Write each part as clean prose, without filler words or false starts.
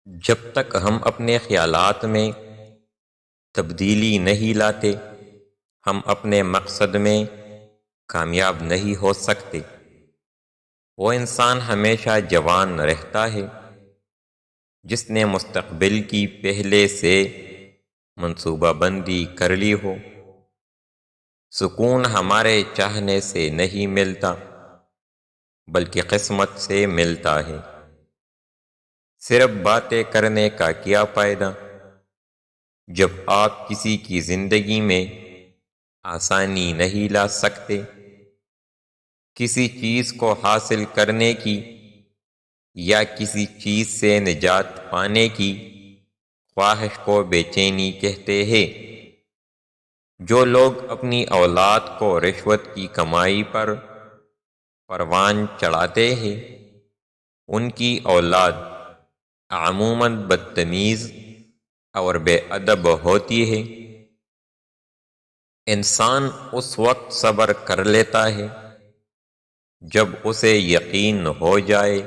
جب تک ہم اپنے خیالات میں تبدیلی نہیں لاتے ہم اپنے مقصد میں کامیاب نہیں ہو سکتے۔ وہ انسان ہمیشہ جوان رہتا ہے جس نے مستقبل کی پہلے سے منصوبہ بندی کر لی ہو۔ سکون ہمارے چاہنے سے نہیں ملتا بلکہ قسمت سے ملتا ہے۔ صرف باتیں کرنے کا کیا فائدہ جب آپ کسی کی زندگی میں آسانی نہیں لا سکتے۔ کسی چیز کو حاصل کرنے کی یا کسی چیز سے نجات پانے کی خواہش کو بے چینی کہتے ہیں۔ جو لوگ اپنی اولاد کو رشوت کی کمائی پر پروان چڑھاتے ہیں ان کی اولاد عموماً بدتمیز اور بے ادب ہوتی ہے۔ انسان اس وقت صبر کر لیتا ہے جب اسے یقین ہو جائے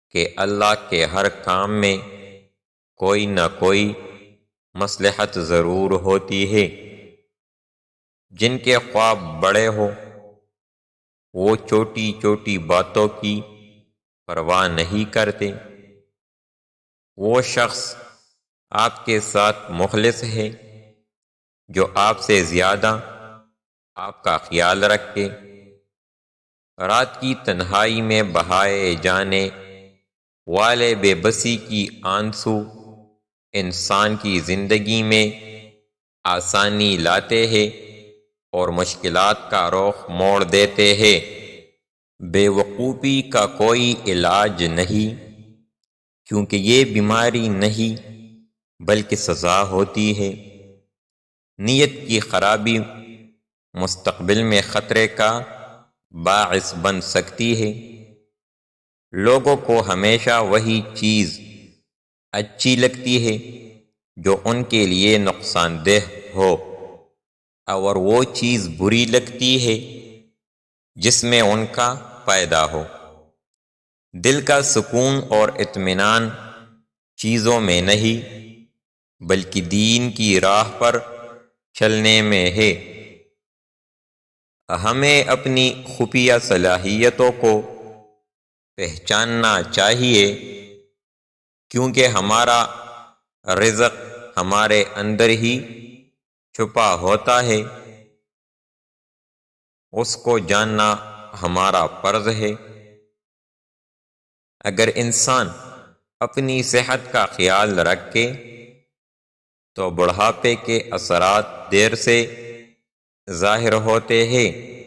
کہ اللہ کے ہر کام میں کوئی نہ کوئی مصلحت ضرور ہوتی ہے۔ جن کے خواب بڑے ہو وہ چھوٹی چھوٹی باتوں کی پرواہ نہیں کرتے۔ وہ شخص آپ کے ساتھ مخلص ہے جو آپ سے زیادہ آپ کا خیال رکھے۔ رات کی تنہائی میں بہائے جانے والے بے بسی کی آنسو انسان کی زندگی میں آسانی لاتے ہیں اور مشکلات کا رخ موڑ دیتے ہیں۔ بے وقوفی کا کوئی علاج نہیں کیونکہ یہ بیماری نہیں بلکہ سزا ہوتی ہے۔ نیت کی خرابی مستقبل میں خطرے کا باعث بن سکتی ہے۔ لوگوں کو ہمیشہ وہی چیز اچھی لگتی ہے جو ان کے لیے نقصان دہ ہو اور وہ چیز بری لگتی ہے جس میں ان کا فائدہ ہو۔ دل کا سکون اور اطمینان چیزوں میں نہیں بلکہ دین کی راہ پر چلنے میں ہے۔ ہمیں اپنی خفیہ صلاحیتوں کو پہچاننا چاہیے کیونکہ ہمارا رزق ہمارے اندر ہی چھپا ہوتا ہے۔ اس کو جاننا ہمارا فرض ہے۔ اگر انسان اپنی صحت کا خیال رکھے تو بڑھاپے کے اثرات دیر سے ظاہر ہوتے ہیں۔